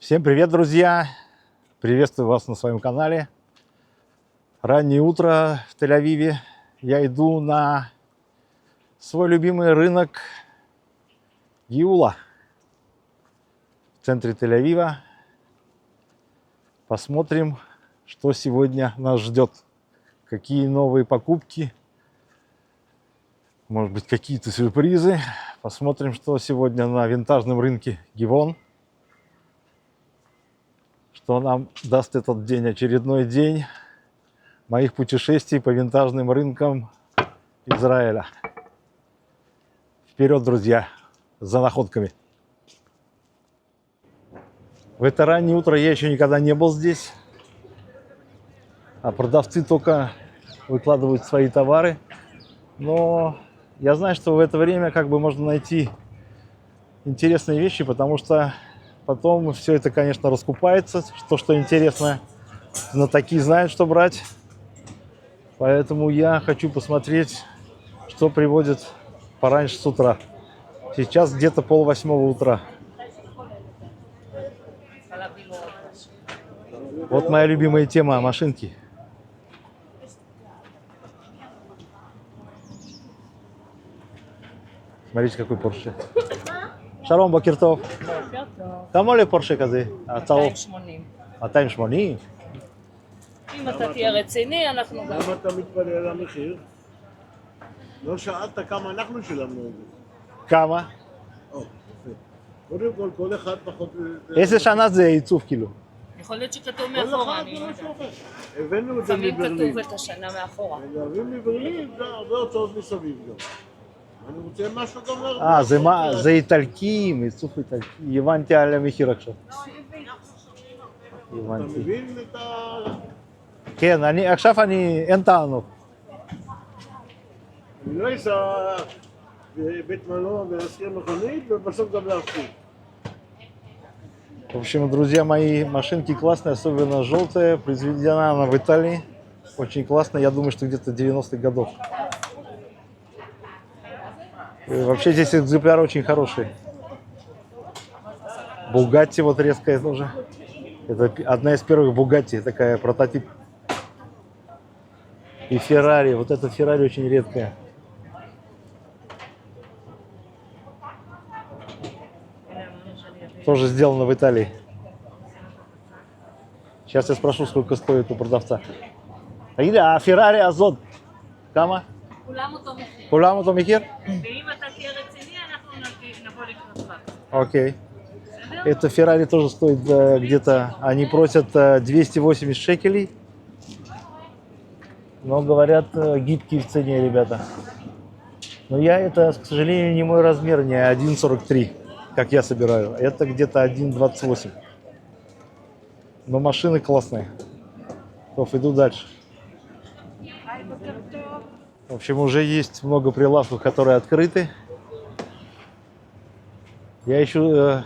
Всем привет, друзья! Приветствую вас на своем канале. Раннее утро в Тель-Авиве. Я иду на свой любимый рынок Геула в центре Тель-Авива. Посмотрим, что сегодня нас ждет. Какие новые покупки. Может быть, какие-то сюрпризы. Посмотрим, что сегодня на винтажном рынке Гивон. Что нам даст этот день, очередной день моих путешествий по винтажным рынкам Израиля. Вперед, друзья, за находками. В это раннее утро я еще никогда не был здесь, а продавцы только выкладывают свои товары. Но я знаю, что в это время можно найти интересные вещи, потому что потом все это, конечно, раскупается, что интересно. Знатоки знают, что брать. Поэтому я хочу посмотреть, что приводят пораньше с утра. Сейчас где-то 7:30 утра. Вот моя любимая тема — машинки. Смотрите, какой Порше. Шалом, бокер טוב. כמה עולה פורשה כזה? הצהוב? 280. 280? אם אתה תהיה רציני, אנחנו גם... למה אתה מתפלא על המחיר? לא שאלת כמה אנחנו שילמנו את זה. כמה? קודם כל אחד פחות... איזה שנה זה עיצוב כאילו? יכול להיות שכתוב כל מאחורה, אחד אני זה לא משהו יודעת. אחר. הבאנו את זה לפעמים מברלין. כתוב את השנה מאחורה. להביא מברלין זה הרבה הוצאות מסביב גם. אני רוצה משהו גם להרבה. זה איטלקים, עיצוב איטלקי. הבנתי על המחיר עכשיו. אתה הבנתי. מבין את ה... כן, עכשיו אין טענות. אני לא אסע בבית מלון ולהשכיר מכונית ובסוף גם להפסיד. В общем, друзья мои, машинки классные, особенно желтая. Произведена она в Италии. Очень классно. Я думаю, что где-то 90-х годов. И вообще здесь экземпляры очень хорошие. Бугатти вот резкая тоже. Это одна из первых Бугатти, такая прототип. И Феррари. Вот эта Феррари очень редкая. Тоже сделано в Италии. Сейчас я спрошу, сколько стоит у продавца. А Феррари Азот? Кама? כולם אותו מחיר. כולם אותו מחיר? ואם אתה תהיה רציני, אנחנו נבוא לקראתך. Окей. Это Феррари тоже стоит где-то, они просят 280 шекелей. Но говорят, гибкие в цене, ребята. Но это, к сожалению, не мой размер, не 1,43, как я собираю. Это где-то 1,28. Но машины классные. Иду дальше. В общем, уже есть много прилавков, которые открыты. Я еще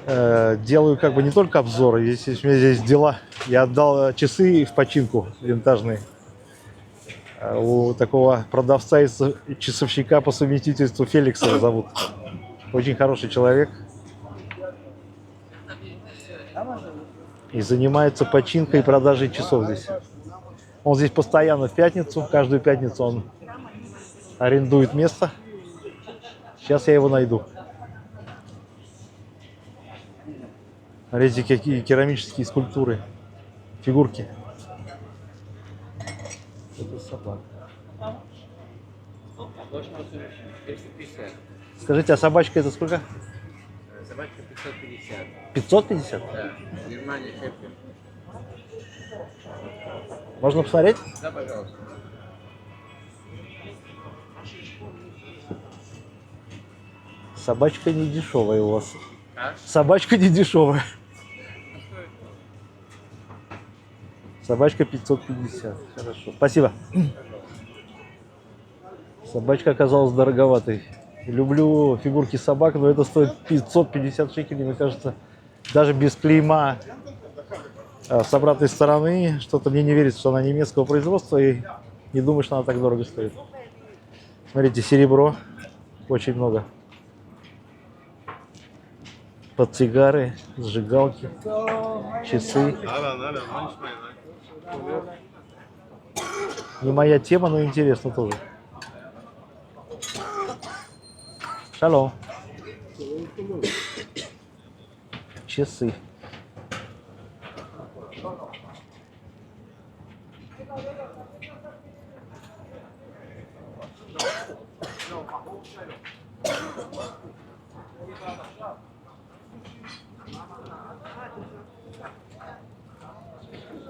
делаю не только обзоры, у меня здесь дела. Я отдал часы в починку винтажные у такого продавца и часовщика по совместительству, Феликса его зовут. Очень хороший человек. И занимается починкой и продажей часов здесь. Он здесь постоянно в пятницу, каждую пятницу он арендует место. Сейчас я его найду. Смотрите, какие керамические скульптуры, фигурки. Это собака. Скажите, а собачка это сколько? Собачка 550. 550? Да. Германия, Шеффилд. Можно посмотреть? Да, пожалуйста. Собачка не дешевая у вас. А? Собачка не дешевая. Собачка 550. Хорошо. Спасибо. Собачка оказалась дороговатой. Люблю фигурки собак, но это стоит 550 шекелей, мне кажется, даже без клейма с обратной стороны. Что-то мне не верится, что она немецкого производства, и не думаю, что она так дорого стоит. Смотрите, серебро очень много. под сигары, зажигалки, часы. Не моя тема, но интересно тоже. Шалом. Часы.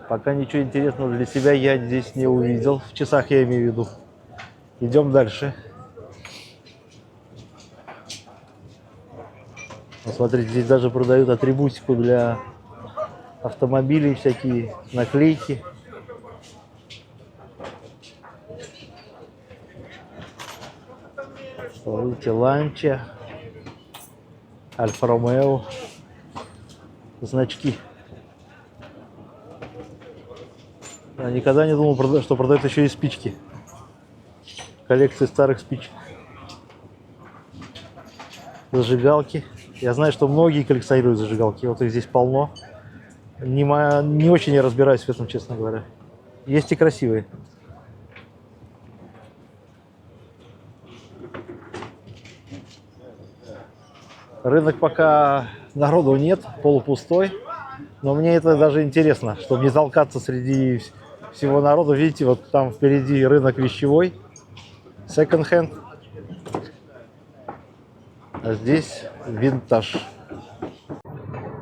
Пока ничего интересного для себя я здесь не увидел. В часах я имею в виду. Идем дальше. Вот смотрите, здесь даже продают атрибутику для автомобилей, всякие наклейки. Смотрите, Ланча, Альфа Ромео, значки. Я никогда не думал, что продают еще и спички. Коллекции старых спичек. Зажигалки. Я знаю, что многие коллекционируют зажигалки. Вот их здесь полно. Не очень я разбираюсь в этом, честно говоря. Есть и красивые. Рынок пока народу нет, полупустой. Но мне это даже интересно, чтобы не толкаться среди всего народа. Видите, вот там впереди рынок вещевой, секонд-хенд. А здесь винтаж.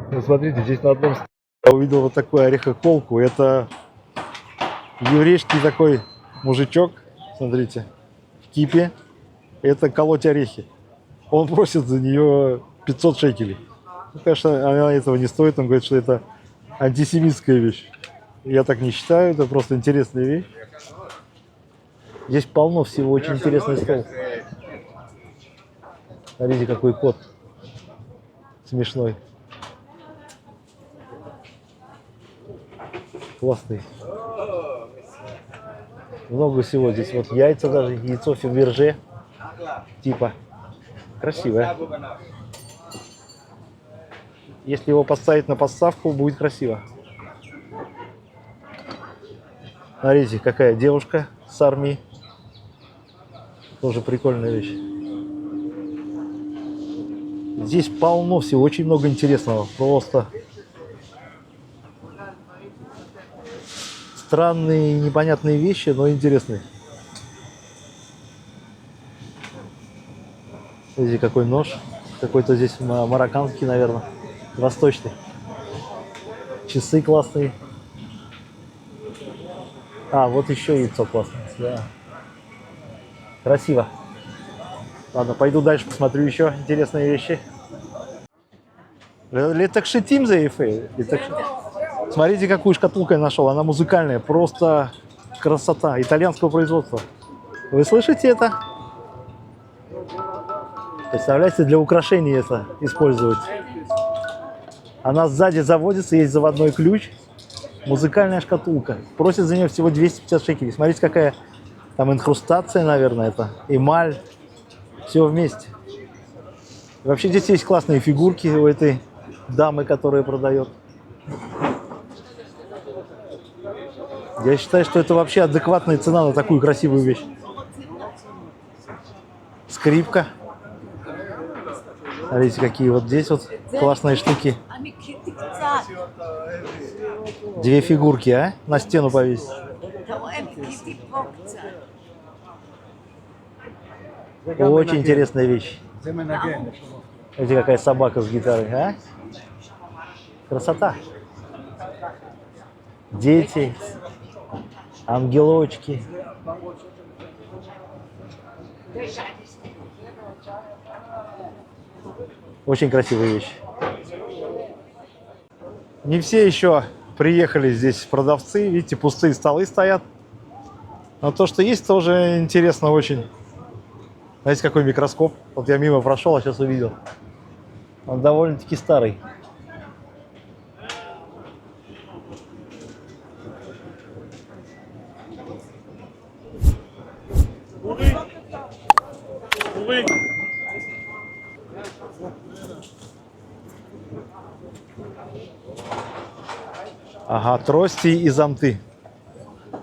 Ну, смотрите, здесь на одном столе я увидел вот такую орехоколку. Это еврейский такой мужичок, смотрите, в кипе. Это колоть орехи. Он просит за нее 500 шекелей. Ну, конечно, она этого не стоит. Он говорит, что это антисемитская вещь. Я так не считаю, это просто интересная вещь. Здесь полно всего, очень интересный стол. Смотрите, какой кот смешной. Классный. Много всего здесь. Вот яйца даже, яйцо Фаберже. Типа. Красивое. Если его поставить на подставку, будет красиво. Смотрите, какая девушка с армии. Тоже прикольная вещь. Здесь полно всего, очень много интересного. Просто странные, непонятные вещи, но интересные. Видите, какой нож. Какой-то здесь марокканский, наверное. Восточный. Часы классные. А, вот еще яйцо классное. Да. Красиво. Ладно, пойду дальше, посмотрю еще интересные вещи. Летакшитим за Эйфель. Смотрите, какую шкатулку я нашел. Она музыкальная. Просто красота. Итальянского производства. Вы слышите это? Представляете, для украшений это использовать. Она сзади заводится, есть заводной ключ. Музыкальная шкатулка. Просят за нее всего 250 шекелей. Смотрите, какая там инкрустация, наверное, это. Эмаль. Все вместе. И вообще здесь есть классные фигурки у этой дамы, которая продает. Я считаю, что это вообще адекватная цена на такую красивую вещь. Скрипка. Смотрите, какие вот здесь вот классные штуки. Две фигурки, а? На стену повесить. Очень интересная вещь. Смотрите, какая собака с гитарой, а? Красота. Дети, ангелочки. Очень красивая вещь. Не все еще приехали здесь продавцы. Видите, пустые столы стоят. Но то, что есть, тоже интересно очень. Знаете, какой микроскоп? Вот я мимо прошел, а сейчас увидел. Он довольно-таки старый. Ага, трости и зонты.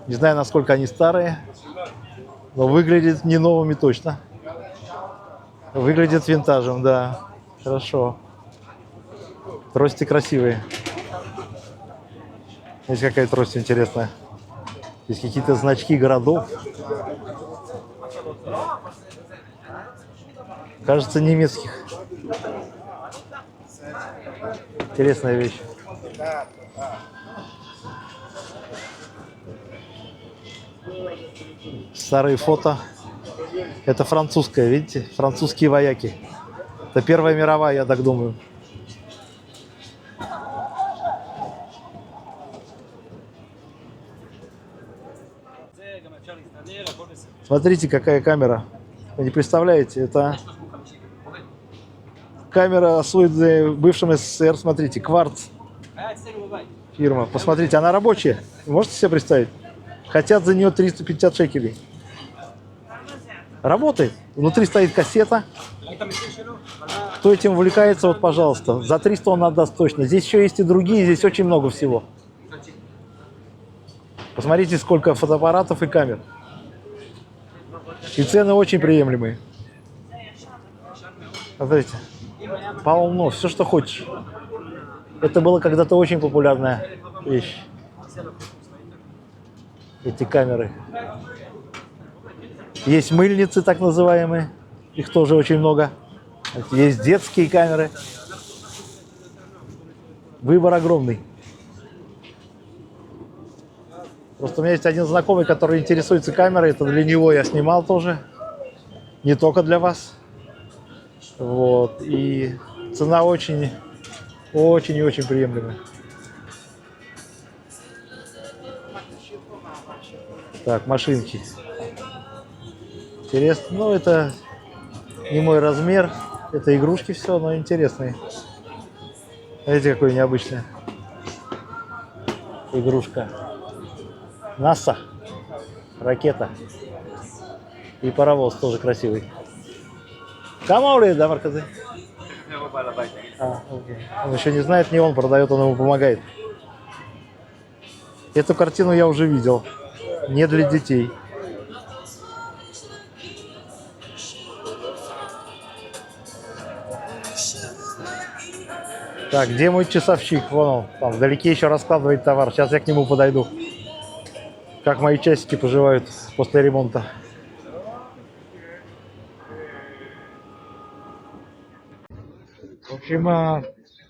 Не знаю, насколько они старые, но выглядят не новыми точно. Выглядит винтажем, да. Хорошо. Трости красивые. Здесь какая трость интересная. Здесь какие-то значки городов. Кажется, немецких. Интересная вещь. Старые фото. Это французская, видите? Французские вояки. Это Первая мировая, я так думаю. Смотрите, какая камера. Вы не представляете, это камера с бывшим СССР. Смотрите, Кварц. Фирма. Посмотрите, она рабочая. Вы можете себе представить? Хотят за нее 350 шекелей. Работает. Внутри стоит кассета. Кто этим увлекается, вот, пожалуйста. За 300 он отдаст точно. Здесь еще есть и другие, здесь очень много всего. Посмотрите, сколько фотоаппаратов и камер. И цены очень приемлемые. Смотрите. Полно. Все, что хочешь. Это было когда-то очень популярная вещь. Эти камеры. Есть мыльницы, так называемые. Их тоже очень много. Есть детские камеры. Выбор огромный. Просто у меня есть один знакомый, который интересуется камерой. Это для него я снимал тоже. Не только для вас. Вот. И цена очень и очень приемлемая. Так, машинки. Интересно. Ну, это не мой размер. Это игрушки все, но интересные. Смотрите, какой необычная игрушка. НАСА. Ракета. И паровоз тоже красивый. Камаули, да, Марказы? Окей. Он еще не знает, не он продает, он ему помогает. Эту картину я уже видел. Не для детей. Так, где мой часовщик? Вон он, там вдалеке еще раскладывает товар. Сейчас я к нему подойду. Как мои часики поживают после ремонта. В общем,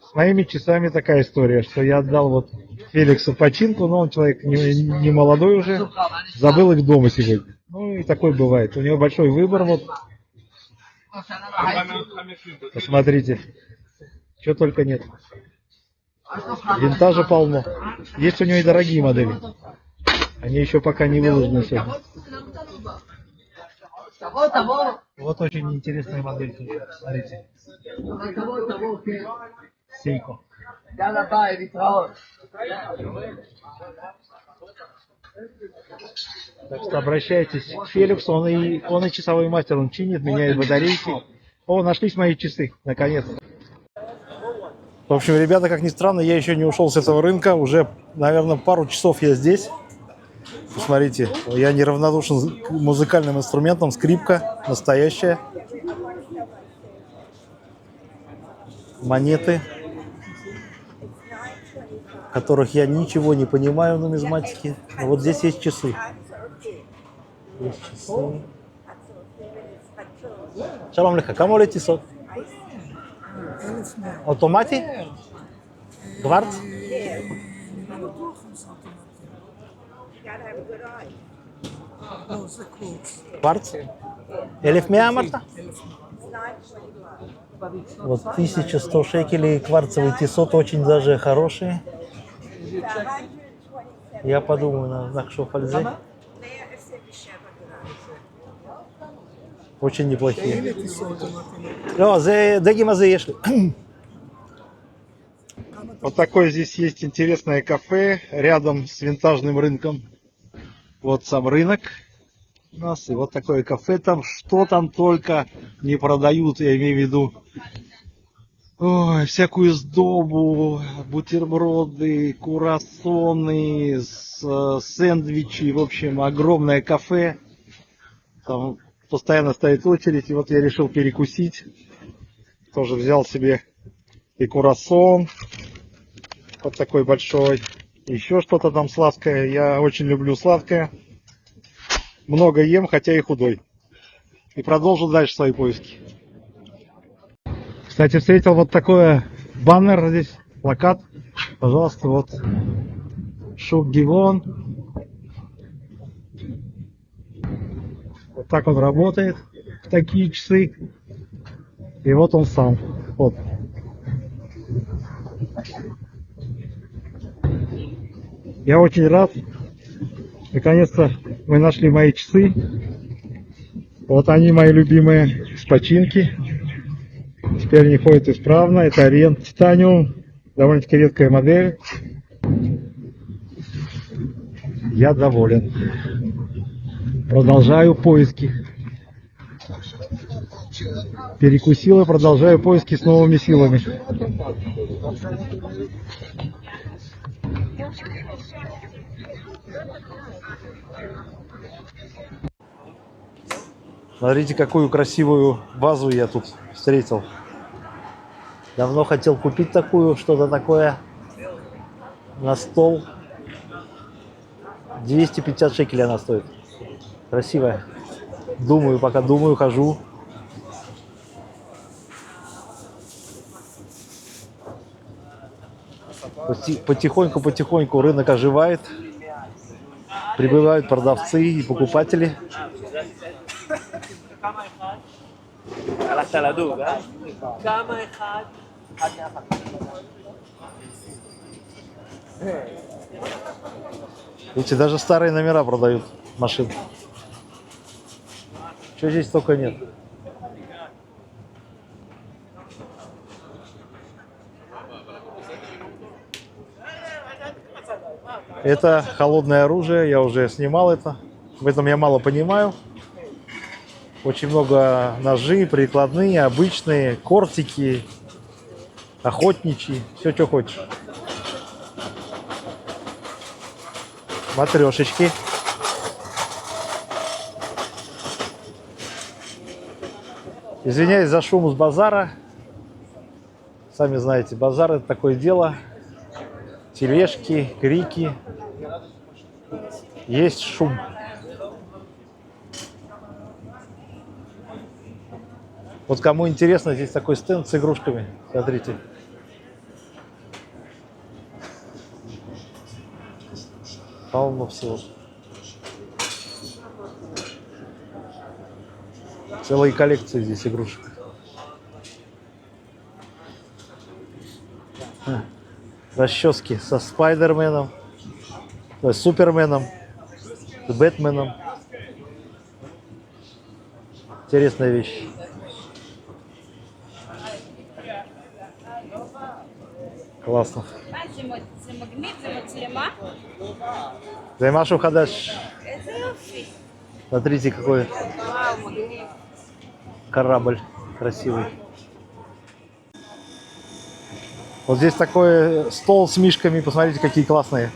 с моими часами такая история, что я отдал вот Феликсу починку, но он человек не молодой уже, забыл их дома сегодня. Ну и такой бывает. У него большой выбор вот. Посмотрите, что только нет. Винтажа полно. Есть у него и дорогие модели. Они еще пока не выложены сегодня. Вот очень интересная модель. Смотрите. Сейко. Так что обращайтесь к Феликсу, он и часовой мастер, он чинит, меняет батарейки. О, нашлись мои часы, наконец. В общем, ребята, как ни странно, я еще не ушел с этого рынка, уже, наверное, пару часов я здесь. Посмотрите, я неравнодушен к музыкальным инструментам, скрипка настоящая. Монеты, которых я ничего не понимаю в нумизматике. Но вот здесь есть часы. Есть часы. Шалом леха, кому лети сот? Автомати? Кварц? Кварц? Элиф меа, Марта? Вот 1100 шекелей, кварцевый тесот, очень даже хорошие. Я подумаю на знак Шофальзе. Очень неплохие. Вот такое здесь есть интересное кафе рядом с винтажным рынком. Вот сам рынок у нас. И вот такое кафе там. Что там только не продают, я имею в виду Ой, всякую сдобу, бутерброды, круассаны, сэндвичи. В общем, огромное кафе. Там постоянно стоит очередь. И вот я решил перекусить. Тоже взял себе и круассан. Вот такой большой. Еще что-то там сладкое. Я очень люблю сладкое. Много ем, хотя и худой. И продолжу дальше свои поиски. Кстати, встретил вот такой баннер здесь, плакат. Пожалуйста, вот Шук Гивон. Вот так он работает в такие часы. И вот он сам. Вот. Я очень рад. Наконец-то мы нашли мои часы. Вот они, мои любимые, с починки. Теперь они ходят исправно. Это Orient Titanium. Довольно-таки редкая модель. Я доволен. Продолжаю поиски. Перекусил и продолжаю поиски с новыми силами. Смотрите, какую красивую вазу я тут встретил. Давно хотел купить такую, что-то такое на стол. 250 шекелей она стоит. Красивая. Думаю, пока думаю, хожу. Потихоньку рынок оживает. Прибывают продавцы и покупатели. Видите, даже старые номера продают машин. Чего здесь только нет. Это холодное оружие, я уже снимал это. В этом я мало понимаю. Очень много ножи, прикладные, обычные, кортики, охотничьи, все, что хочешь. Матрешечки. Извиняюсь за шум с базара. Сами знаете, базар — это такое дело. Тележки, крики. Есть шум. Вот кому интересно, здесь такой стенд с игрушками. Смотрите. Полно всего. Целые коллекции здесь игрушек. Расчески со Спайдерменом, с Суперменом, с Бэтменом. Интересная вещь. Классно. זה משהו חדש. Смотрите, какой корабль красивый. Вот здесь такой стол с мишками. Посмотрите, какие классные.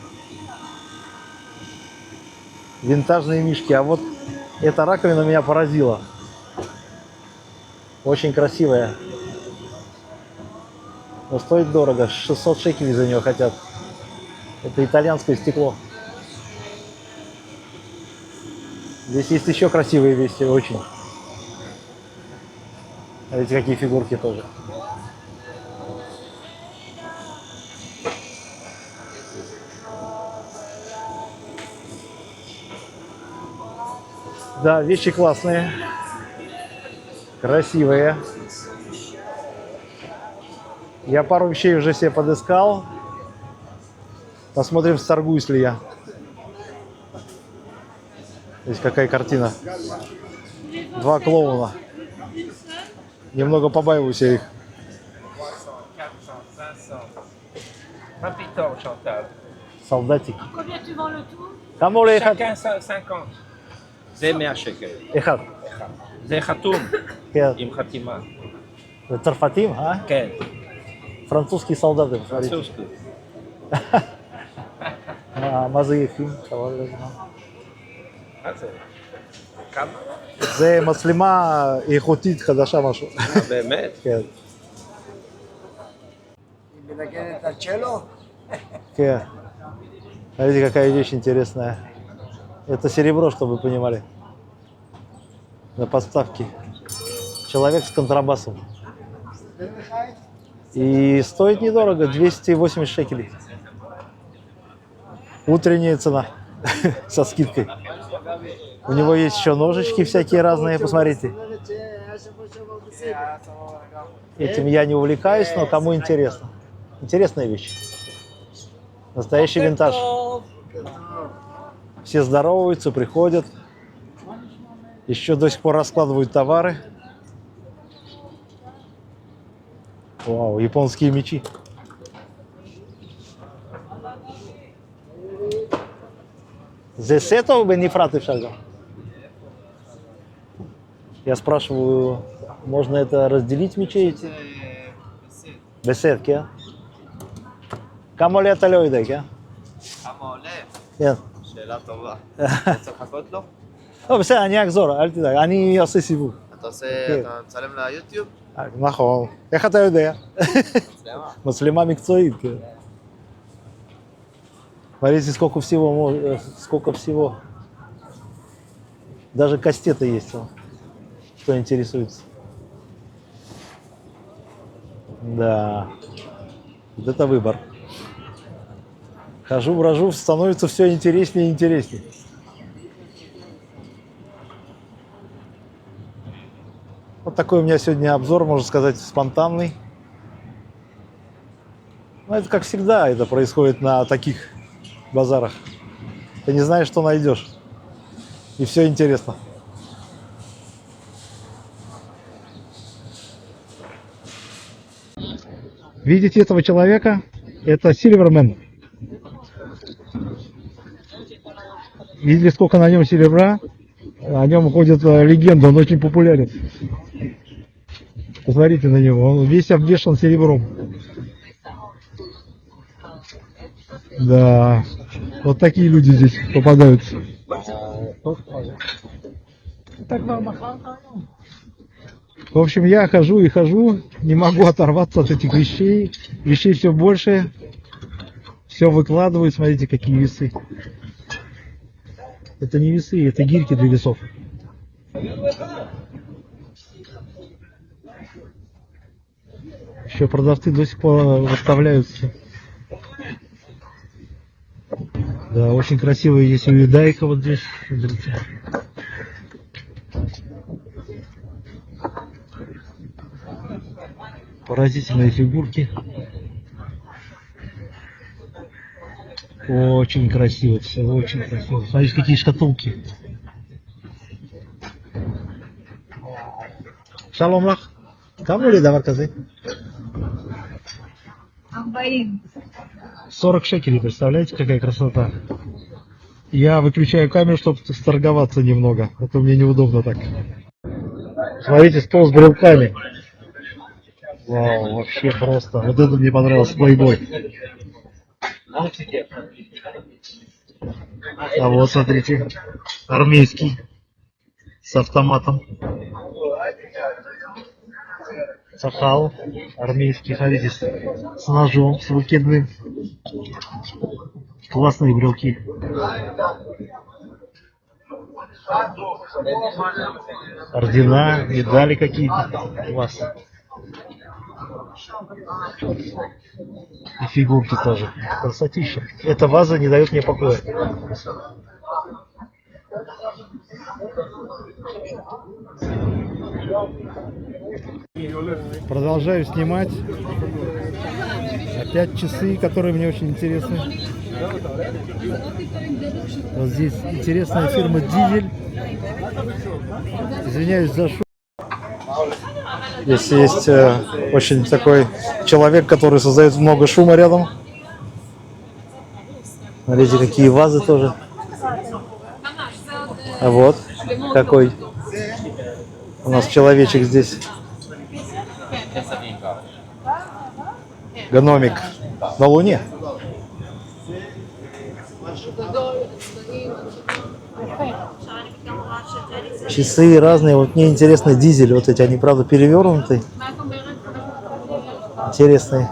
Винтажные мишки. А вот эта раковина меня поразила. Очень красивая. Но стоит дорого. 600 шекелей за нее хотят. Это итальянское стекло. Здесь есть еще красивые вещи. Очень. Смотрите, какие фигурки тоже. Да, вещи классные. Красивые. Я пару вещей уже себе подыскал. Посмотрим, сторгуюсь ли я. Здесь какая картина. Два клоуна. Немного побаиваюсь я их. Солдатик. Combien tu vends le tout? Там уже их chacun 50. זה 100 שקל. אחד. זה חתום כן. עם חתימה. זה צרפתים, אה? כן. французские солдаты, посмотрите. Французский. Мазаефим. כמה? זה מצלמה איכותית חדשה משהו. באמת? כן. היא מנגנת על צ'לו? כן. Смотрите, какая вещь интересная. Это серебро, чтобы вы понимали. На подставке. Человек с контрабасом. И стоит недорого, 280 шекелей. Утренняя цена со скидкой. У него есть еще ножички всякие разные, посмотрите. Этим я не увлекаюсь, но кому интересно. Интересная вещь. Настоящий винтаж. Все здороваются, приходят. Еще до сих пор раскладывают товары. Вау, японские мечи. Здесь это бенефраты шагом. Я спрашиваю, можно это разделить мечей? Беседки, а? כמה עולה אתה לא יודע, כן? כמה עולה? כן. שאלה טובה. צריך לחכות לו? לא, בסדר, אני אחזור, אל תדאג, אני עושה סיבוב. אתה מצלם ליוטיוב? נכון. איך אתה יודע? מצלמה. מצלמה מקצועית, כן. Смотрите, сколько всего. Даже кастеты есть, кто интересуется. Да. Вот это выбор. Хожу, брожу, становится все интереснее и интереснее. Вот такой у меня сегодня обзор, можно сказать, спонтанный. Ну, это как всегда, это происходит на таких базарах. Ты не знаешь, что найдешь. И все интересно. Видите этого человека? Это Silverman. Видели, сколько на нем серебра? О нем ходит легенда, он очень популярен. Посмотрите на него, он весь обвешан серебром. Да, вот такие люди здесь попадаются. В общем, я хожу и хожу, не могу оторваться от этих вещей. Вещей все больше, все выкладывают, смотрите, какие весы. Это не весы, это гирьки для весов. Еще продавцы до сих пор выставляются. Да, очень красивая есть увидайка вот здесь. Смотрите. Поразительные фигурки. Очень красиво все, очень красиво. Смотрите, какие шкатулки. Шалом лах. Кому ли давар казы? 40 шекелей, представляете, какая красота. Я выключаю камеру, чтобы сторговаться немного. А то мне неудобно так. Смотрите, стол с брелками. Вау, вообще просто. Вот это мне понравилось, плейбой. А вот, смотрите, армейский с автоматом. Сахал армейский, смотрите, с ножом, с выкидным. Классные брелки. Ордена, медали какие-то. Класс. И фигурки тоже. Красотища. Эта ваза не дает мне покоя. Продолжаю снимать. Опять часы, которые мне очень интересны. Вот здесь интересная фирма Дизель. Извиняюсь за шум. Здесь есть очень такой человек, который создает много шума рядом. Смотрите, какие вазы тоже. А вот какой у нас человечек здесь. Гномик на Луне. Часы разные. Вот мне интересно дизель. Вот эти, они, правда, перевернутые. Интересные.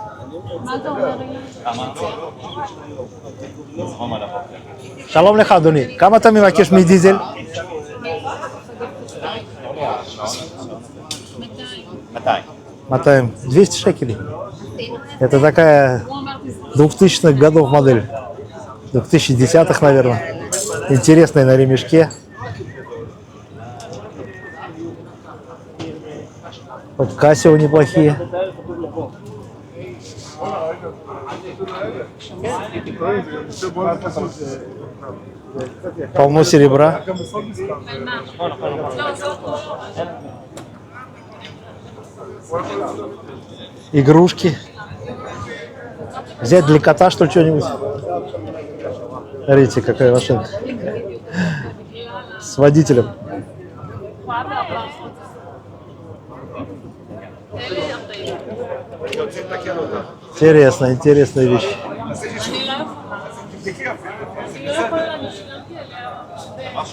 Шалом леха, Дуни. Кама ты מבקש מדизель? 200. 200 шекелей. Это такая 2000-х годов модель. 2010-х, наверное. Интересная на ремешке. Вот Casio неплохие. Полно серебра. Игрушки. Взять для кота, что ли, что-нибудь? Смотрите, какая машинка. С водителем. Интересная, интересная вещь.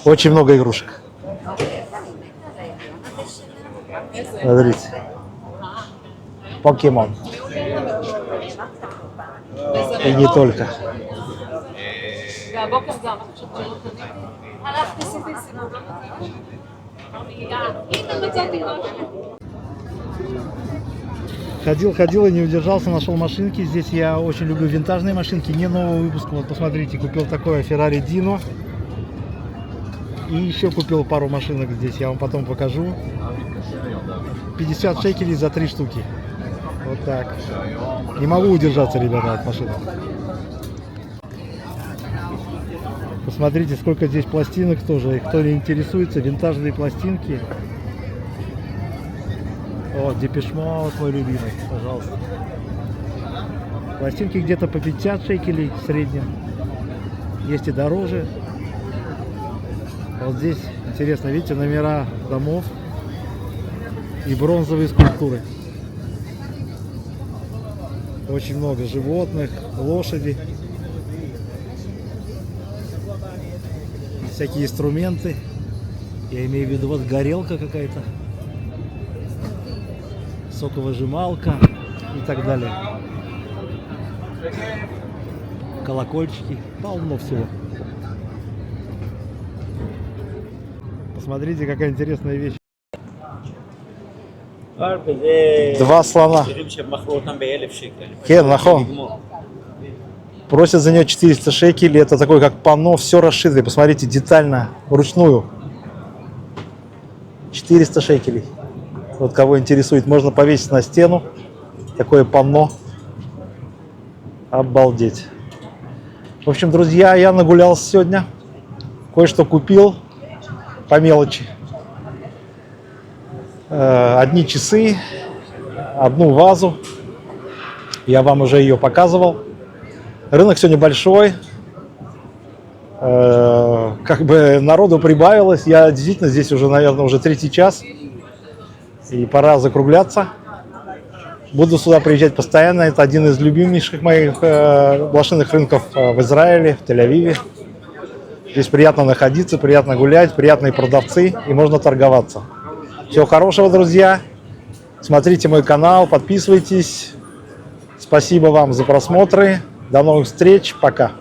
Очень много игрушек. Смотрите. Покемон. И не только. והבוקר גם, אני חושבת שלא קניתי. הלכתי, עשיתי סיבוב, לא מצאתי. אמרתי, הנה מצאתי משהו. Ходил и не удержался, нашел машинки. Здесь я очень люблю винтажные машинки, не нового выпуска. Вот посмотрите, купил такое Ferrari Dino. И еще купил пару машинок здесь, я вам потом покажу. 50 шекелей за 3 штуки. Вот так. Не могу удержаться, ребята, от машинок. Посмотрите, сколько здесь пластинок тоже. И кто не интересуется, винтажные пластинки. О, Депеш Мод, мой любимый, пожалуйста. Пластинки где-то по 50 шекелей в среднем. Есть и дороже. Вот здесь интересно, видите, номера домов и бронзовые скульптуры. Очень много животных, лошади. Всякие инструменты. Я имею в виду, вот горелка какая-то. Соковыжималка и так далее. Колокольчики, полно всего. Посмотрите, какая интересная вещь. Два слона. Кен, нахон. Просят за нее 400 шекелей. Это такой как панно, все расшито. Посмотрите, детально, вручную. 400 шекелей. Вот кого интересует, можно повесить на стену. Такое панно. Обалдеть. В общем, друзья, я нагулялся сегодня. Кое-что купил по мелочи. Одни часы, одну вазу. Я вам уже ее показывал. Рынок сегодня большой. Как бы народу прибавилось. Я действительно здесь уже, наверное, уже 3-й час. И пора закругляться. Буду сюда приезжать постоянно. Это один из любимейших моих блошиных рынков в Израиле, в Тель-Авиве. Здесь приятно находиться, приятно гулять, приятные продавцы и можно торговаться. Всего хорошего, друзья. Смотрите мой канал, подписывайтесь. Спасибо вам за просмотры. До новых встреч. Пока.